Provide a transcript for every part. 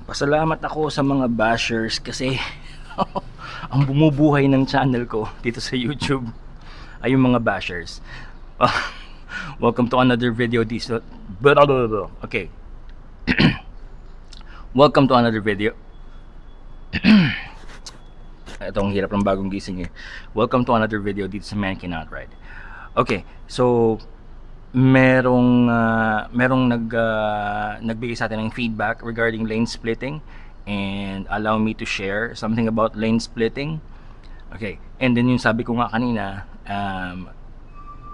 Pasalamat ako sa mga bashers kasi ang bumubuhay ng channel ko dito sa YouTube ay yung mga bashers. Welcome to another video dito. Okay. Welcome to another video. Itong hirap ng bagong gising eh. Welcome to another video dito sa Man Cannot Ride. Okay, so merong nagbigay sa atin ng feedback regarding lane splitting, and allow me to share something about lane splitting. Okay, and then yung sabi ko nga kanina,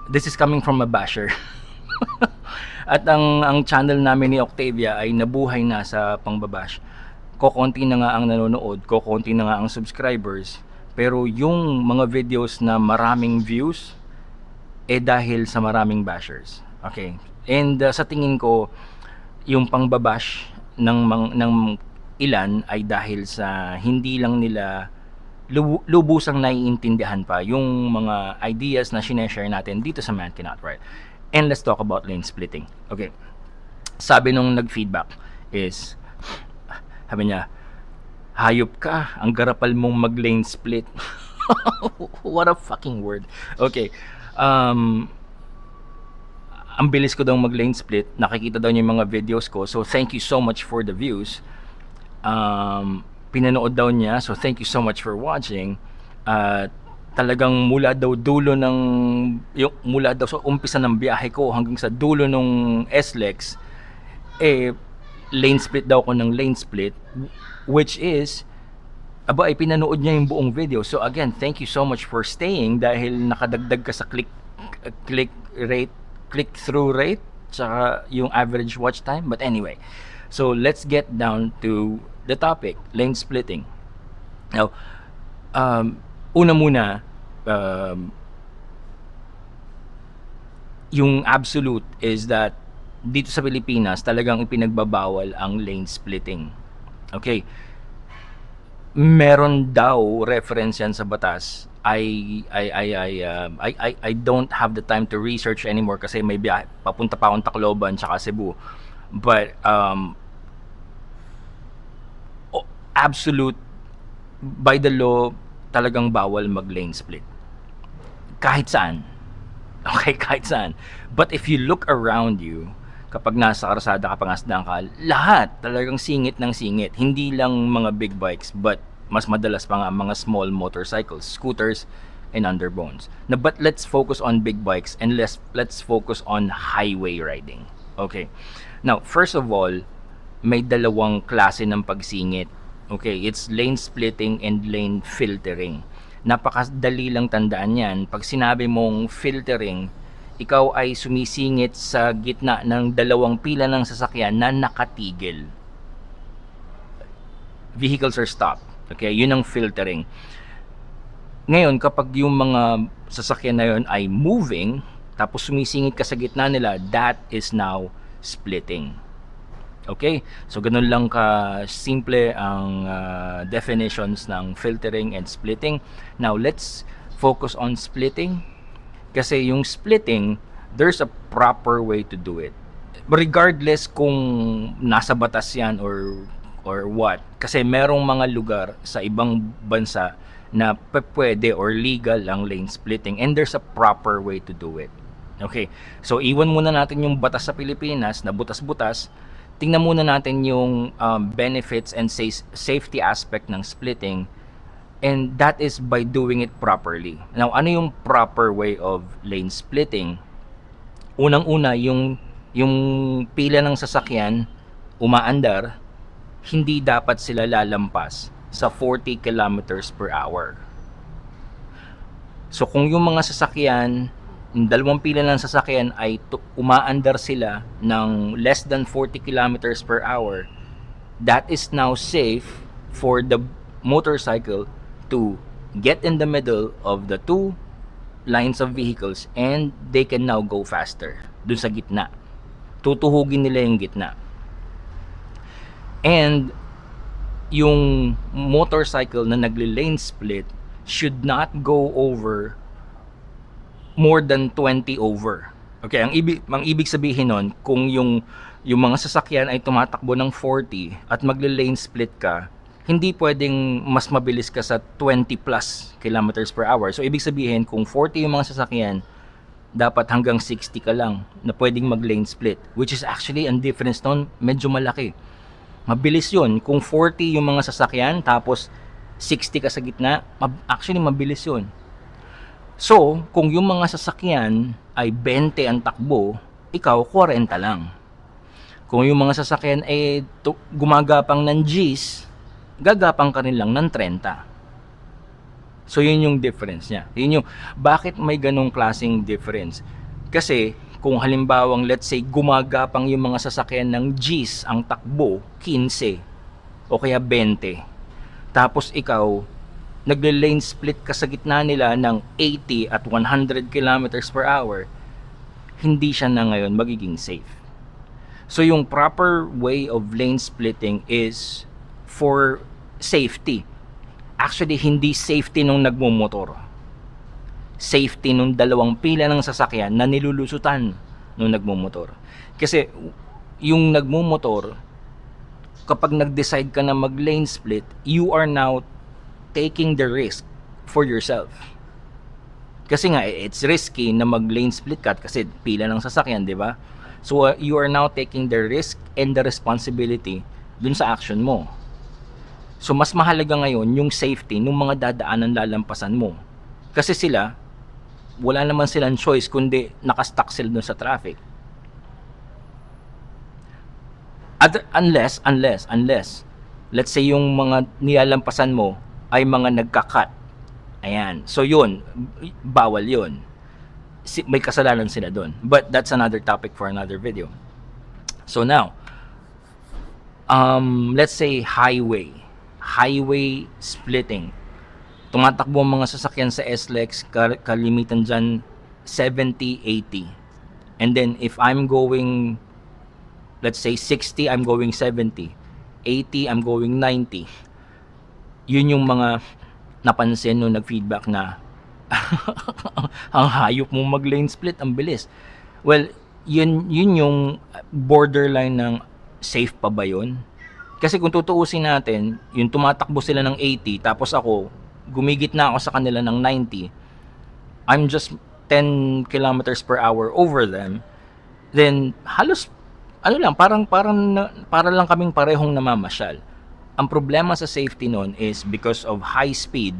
this is coming from a basher. At ang channel namin ni Octavia ay nabuhay na sa pangbabash. Kokonti na nga ang nanonood, kokonti na nga ang subscribers, pero yung mga videos na maraming views dahil sa maraming bashers. Okay, and sa tingin ko yung pangbabash ng ilan ay dahil sa hindi lang nila lubusang naiintindihan pa yung mga ideas na sineshare natin dito sa Man Cannot Ride. And let's talk about lane splitting. Okay, sabi nung nag-feedback is, sabi niya, hayop ka, ang garapal mong mag-lane split. What a fucking word. Okay, ang bilis ko daw mag-lane split, nakikita daw niya yung mga videos ko, so thank you so much for the views. Pinanood daw niya, so thank you so much for watching. Talagang mula daw sa umpisa ng biyahe ko hanggang sa dulo ng SLEX, lane split daw ko ng lane split, which is ay pinanood niya yung buong video. So again, thank you so much for staying dahil nakadagdag ka sa click-through rate tsaka yung average watch time. But anyway, so let's get down to the topic, lane splitting. Now, una muna, yung absolute is that dito sa Pilipinas talagang ipinagbabawal ang lane splitting. Okay, meron daw reference yan sa batas. I don't have the time to research anymore kasi may biyahe papunta pa akong Tacloban tsaka Cebu, but absolute by the law talagang bawal mag lane split kahit saan. Okay, kahit saan. But if you look around you, kapag nasa karsada ka, pangasdaan ka, lahat talagang singit ng singit. Hindi lang mga big bikes, but mas madalas pa nga mga small motorcycles, scooters, and underbones. Now, but let's focus on big bikes and let's focus on highway riding. Okay. Now, first of all, may dalawang klase ng pagsingit. Okay, it's lane splitting and lane filtering. Napakadali lang tandaan yan. Pag sinabi mong filtering, ikaw ay sumisingit sa gitna ng dalawang pila ng sasakyan na nakatigil. Vehicles are stopped. Okay, yun ang filtering. Ngayon, kapag yung mga sasakyan na yun ay moving, tapos sumisingit ka sa gitna nila, that is now splitting. Okay, so ganun lang ka simple ang definitions ng filtering and splitting. Now, let's focus on splitting. Kasi yung splitting, there's a proper way to do it. Regardless kung nasa batas yan or what. Kasi merong mga lugar sa ibang bansa na pwede or legal ang lane splitting, and there's a proper way to do it. Okay, so iwan muna natin yung batas sa Pilipinas na butas-butas. Tingnan muna natin yung benefits and safety aspect ng splitting, and that is by doing it properly. Now, ano yung proper way of lane splitting? Unang-una, yung pila ng sasakyan umaandar, hindi dapat sila lalampas sa 40 kilometers per hour. So kung yung mga sasakyan, yung dalawang pila ng sasakyan ay umaandar sila ng less than 40 kilometers per hour, that is now safe for the motorcycle to get in the middle of the two lines of vehicles, and they can now go faster dun sa gitna. Tutuhugin nila yung gitna. And yung motorcycle na nagle-lane split should not go over more than 20 over. Okay, ang ibig sabihin nun, kung yung mga sasakyan ay tumatakbo ng 40 at magle-lane split ka, hindi pwedeng mas mabilis ka sa 20 plus kilometers per hour. So ibig sabihin, kung 40 yung mga sasakyan, dapat hanggang 60 ka lang na pwedeng mag-lane split, which is actually ang difference nun medyo malaki. Mabilis yun. Kung 40 yung mga sasakyan tapos 60 ka sa gitna, actually mabilis yun. So, kung yung mga sasakyan ay 20 ang takbo, ikaw 40 lang. Kung yung mga sasakyan ay gumagapang ng Gs, gagapang ka rin lang ng 30. So, yun yung difference niya. Yun yung, bakit may ganong klaseng difference? Kasi, kung halimbawang let's say gumagapang yung mga sasakyan ng Gs ang takbo, 15 o kaya 20. Tapos ikaw, nagle-lane split ka sa gitna nila ng 80 at 100 kilometers per hour, hindi siya na ngayon magiging safe. So yung proper way of lane splitting is for safety. Actually, hindi safety nung nagmumotor. Safety nung dalawang pila ng sasakyan na nilulusutan nung nagmumotor. Kasi yung nagmumotor, kapag nag-decide ka na mag-lane split, you are now taking the risk for yourself. Kasi nga, it's risky na mag-lane split ka kasi pila ng sasakyan, di ba? So, you are now taking the risk and the responsibility dun sa action mo. So, mas mahalaga ngayon yung safety ng mga dadaanan lalampasan mo. Kasi sila, wala naman silang choice kundi nakastuck sila dun sa traffic. Unless, let's say yung mga nilalampasan mo ay mga nagka-cut. Ayan. So yun, bawal yun. May kasalanan sila doon. But that's another topic for another video. So now, let's say highway splitting. Tumatakbo ang mga sasakyan sa SLEX, kalimitan dyan 70, 80. And then if I'm going, let's say 60, I'm going 70. 80, I'm going 90. Yun yung mga napansin nung nag-feedback na ang hayop mo mag-lane split, ang bilis. Well, yun yung borderline ng safe pa ba yun? Kasi kung tutuusin natin, yung tumatakbo sila ng 80, tapos ako, gumigit na ako sa kanila ng 90, I'm just 10 kilometers per hour over them, then halos, para lang kaming parehong namamasyal. Ang problema sa safety nun is because of high speed,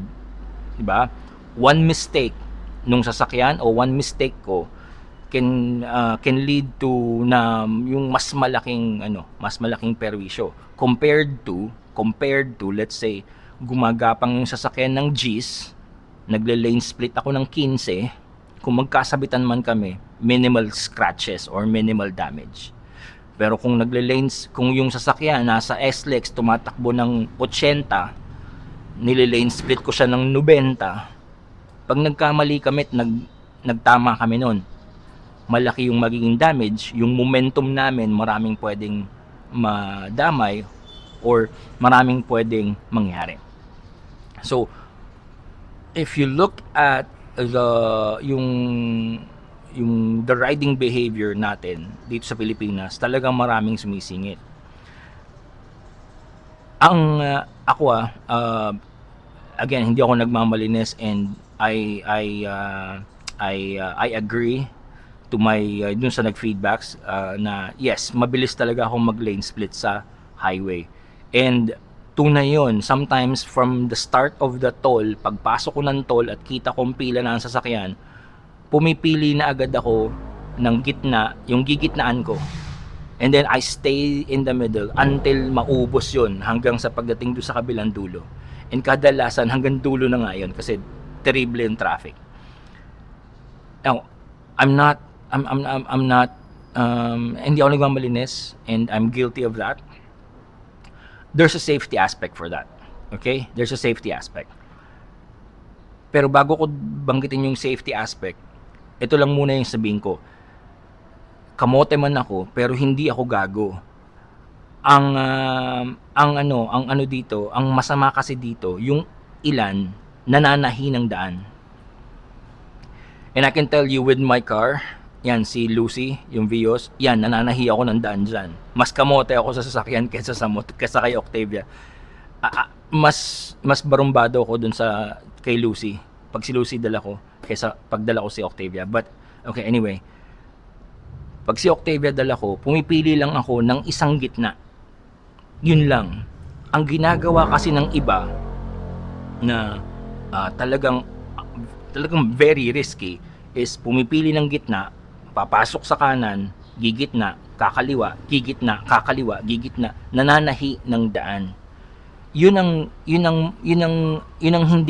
di ba? One mistake nung sasakyan o one mistake ko can lead to na yung mas malaking perwisyo compared to let's say gumagapang yung sasakyan ng Gs, nagle-lane split ako ng 15, kung magkasabitan man kami, minimal scratches or minimal damage. Pero kung kung yung sasakyan nasa SLEX tumatakbo ng 80, nililane split ko siya ng 90, pag nagkamali kami at nagtama kami nun, malaki yung magiging damage, yung momentum namin maraming pwedeng madamay or maraming pwedeng mangyari. So if you look at the riding behavior natin dito sa Pilipinas, talagang maraming sumisingit. Again, hindi ako nagmamalinis and I agree to my dun sa nag-feedbacks na yes, mabilis talaga akong mag-lane split sa highway. And tunay yun, sometimes from the start of the toll, pagpasok ko ng toll at kita kong pila na ang sasakyan, pumipili na agad ako ng gitna, yung gigitnaan ko. And then I stay in the middle until maubos yun hanggang sa pagdating doon sa kabilang dulo. And kadalasan hanggang dulo na nga yun kasi terrible yung traffic. Now, hindi ako nagmamalinis and I'm guilty of that. There's a safety aspect for that. Okay? There's a safety aspect. Pero bago ko banggitin yung safety aspect, ito lang muna yung sabihin ko. Kamote man ako, pero hindi ako gago. Ang dito, ang masama kasi dito, yung ilan nananahi ng daan. And I can tell you with my car, yan si Lucy, yung Vios, yan, nananahi ako ng daan dyan. Mas kamote ako sa sasakyan kaysa kay Octavia. Mas barumbado ako dun sa kay Lucy. Pag si Lucy dala ko, kaysa pagdala ko si Octavia. But, okay, anyway. Pag si Octavia dala ko, pumipili lang ako ng isang gitna. Yun lang. Ang ginagawa kasi ng iba na talagang very risky is pumipili ng gitna, papasok sa kanan, gigitna, kakaliwa, gigitna, kakaliwa, gigitna, nananahi ng daan. Yun ang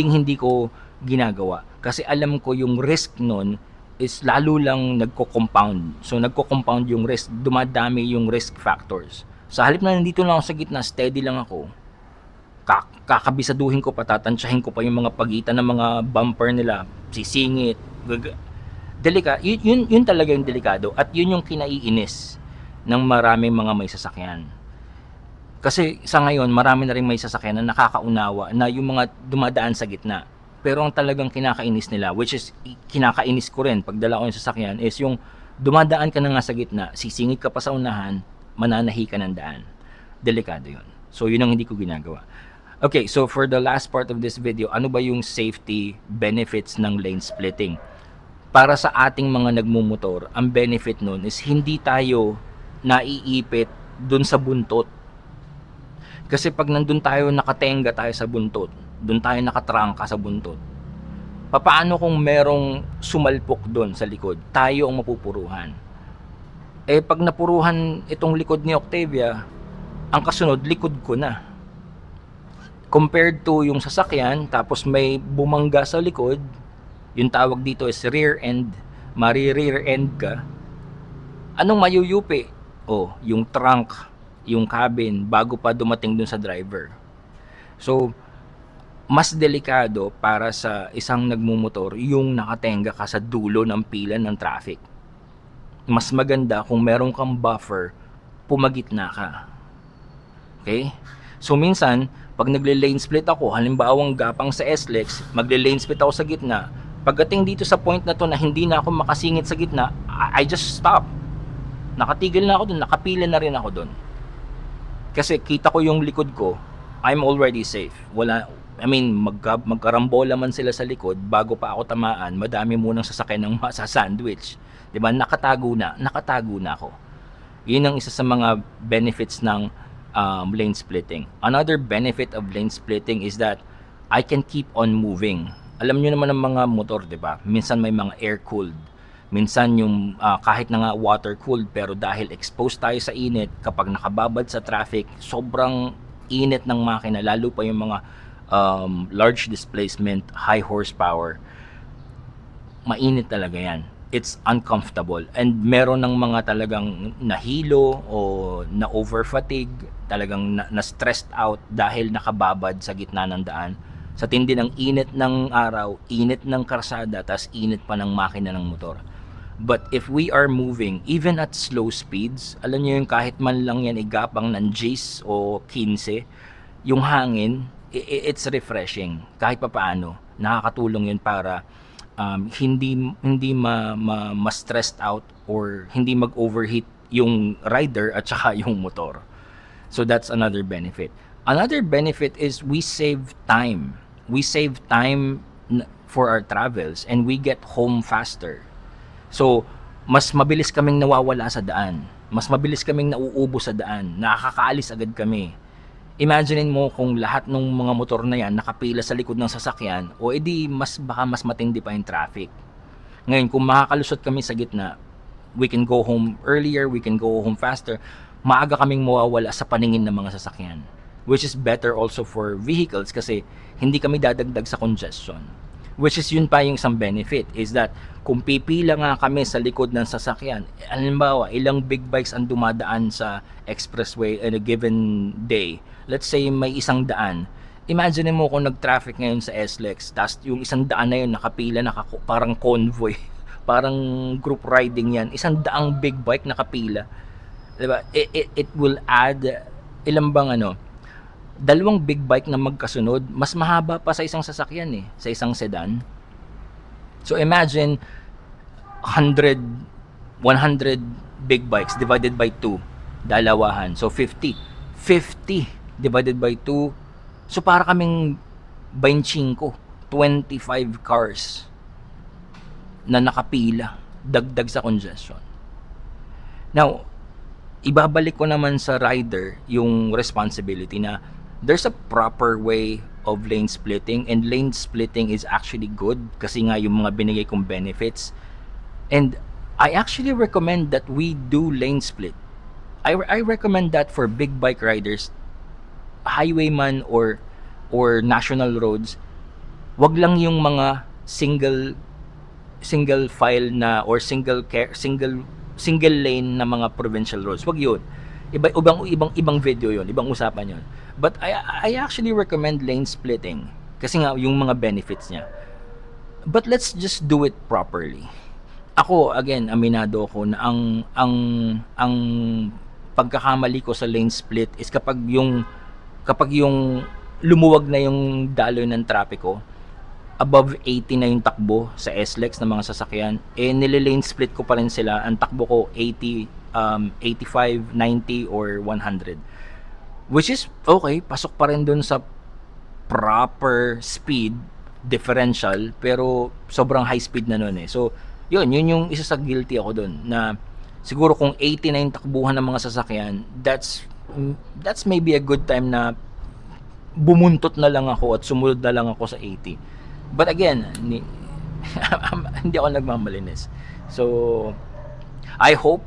hindi ko ginagawa. Kasi alam ko yung risk nun is lalo lang nagko-compound. So nagko-compound yung risk, dumadami yung risk factors. Sa halip na nandito lang ako sa gitna, steady lang ako, kakabisaduhin ko pa, tatansyahin ko pa yung mga pagitan ng mga bumper nila, sisingit, yun talaga yung delikado at yun yung kinaiinis ng maraming mga may sasakyan. Kasi sa ngayon, marami na rin may sasakyan na nakakaunawa na yung mga dumadaan sa gitna. Pero ang talagang kinakainis nila, which is kinakainis ko rin pagdala ko yung sasakyan, is yung dumadaan ka na nga sa gitna, sisingit ka pa sa unahan, mananahi ka ng daan. Delikado yun. So yun ang hindi ko ginagawa. Okay, so for the last part of this video, ano ba yung safety benefits ng lane splitting? Para sa ating mga nagmumotor, ang benefit nun is hindi tayo naiipit dun sa buntot. Kasi pag nandun tayo, nakatenga tayo sa buntot, dun tayo nakatrangka sa buntot, papaano kung merong sumalpok dun sa likod? Tayo ang mapupuruhan. Eh pag napuruhan itong likod ni Octavia, ang kasunod, likod ko na. Compared to yung sasakyan, tapos may bumangga sa likod, yung tawag dito is rear end, mari-rear end ka, anong mayuyupi? Oh, yung trunk, yung cabin, bago pa dumating dun sa driver. So, mas delikado para sa isang nagmumotor yung nakatenga ka sa dulo ng pila ng traffic. Mas maganda kung meron kang buffer, pumagitna ka. Okay? So, minsan, pag nagle-lane split ako, halimbawang gapang sa SLEX, magle-lane split ako sa gitna, pagdating dito sa point na to na hindi na ako makasingit sa gitna, I just stop. Nakatigil na ako dun, nakapila na rin ako dun. Kasi kita ko yung likod ko, I'm already safe. Magkarambola man sila sa likod, bago pa ako tamaan, madami munang sasakyan ng masasandwich. Diba? Nakatago na ako. Yun ang isa sa mga benefits ng lane splitting. Another benefit of lane splitting is that I can keep on moving. Alam nyo naman ng mga motor, di ba? Minsan may mga air-cooled. Minsan yung kahit na nga water-cooled, pero dahil exposed tayo sa init, kapag nakababad sa traffic, sobrang init ng makina, lalo pa yung mga large displacement, high horsepower. Mainit talaga yan. It's uncomfortable. And meron ng mga talagang nahilo o na-over-fatigue, talagang na-stressed out dahil nakababad sa gitna ng daan. Sa tindi ng init ng araw, init ng karsada, tas init pa ng makina ng motor. But if we are moving, even at slow speeds, alam nyo yung kahit man lang yan igapang ng Gs o 15, yung hangin, it's refreshing. Kahit pa paano, nakakatulong yun para hindi ma-stressed out or hindi mag-overheat yung rider at saka yung motor. So that's another benefit. Another benefit is we save time. We save time for our travels and we get home faster. So, mas mabilis kaming nawawala sa daan. Mas mabilis kaming nauubo sa daan. Nakakaalis agad kami. Imaginein mo kung lahat ng mga motor na yan nakapila sa likod ng sasakyan, o edi baka mas matindi pa yung traffic. Ngayon, kung makakalusot kami sa gitna, we can go home earlier, we can go home faster. Maaga kaming mawawala sa paningin ng mga sasakyan. Which is better also for vehicles kasi hindi kami dadagdag sa congestion. Which is yun pa yung isang benefit is that kung pipila nga kami sa likod ng sasakyan, halimbawa ilang big bikes ang dumadaan sa expressway in a given day, let's say may 100, imagine mo kung nag-traffic ngayon sa SLEX, tapos yung 100 na yun nakapila, parang convoy, parang group riding yan, 100 big bike nakapila, diba? It will add ilang bang 2 big bike na magkasunod, mas mahaba pa sa isang sasakyan sa isang sedan. So imagine 100 100 big bikes divided by 2, dalawahan. So 50. 50 divided by 2. So para kaming 25, 25 cars na nakapila, dagdag sa congestion. Now, ibabalik ko naman sa rider yung responsibility na there's a proper way of lane splitting, and lane splitting is actually good kasi nga yung mga binigay kong benefits. And I actually recommend that we do lane split. I recommend that for big bike riders, highwayman or national roads. Wag lang yung mga single file na or single lane na mga provincial roads. Wag yun. Ibang video yun, ibang usapan yun. But I actually recommend lane splitting kasi nga yung mga benefits niya. But let's just do it properly. Ako, again, aminado ako na ang pagkakamali ko sa lane split is kapag yung lumuwag na yung daloy ng trapiko, above 80 na yung takbo sa SLEX ng mga sasakyan, nililane split ko pa rin sila. Ang takbo ko 80, 85, 90 or 100, which is okay, pasok pa rin dun sa proper speed differential, pero sobrang high speed na nun so yun yung isa sa guilty ako dun, na siguro kung 80 na yung takbuhan ng mga sasakyan, that's maybe a good time na bumuntot na lang ako at sumunod na lang ako sa 80. But again, hindi ako nagmamalinis. So I hope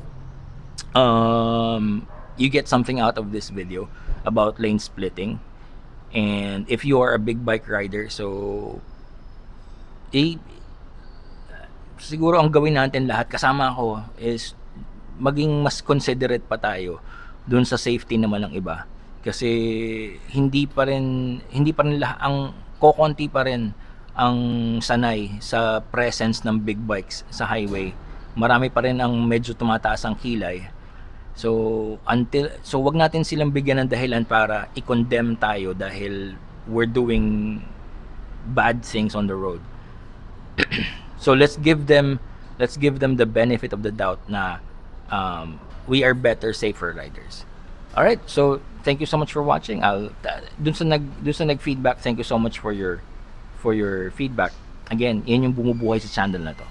you get something out of this video about lane splitting. And if you are a big bike rider, so siguro ang gawin natin lahat, kasama ako, is maging mas considerate pa tayo dun sa safety naman ng iba. Kasi hindi pa rin ang kokonti pa rin ang sanay sa presence ng big bikes sa highway. Marami pa rin ang medyo tumataas ang kilay. So wag natin silang bigyan ng dahilan para i-condemn tayo dahil we're doing bad things on the road. So let's give them the benefit of the doubt na we are better, safer riders. All right, so thank you so much for watching. Dun sa nag-feedback, thank you so much for your feedback. Again, yan yung bumubuhay sa channel na to.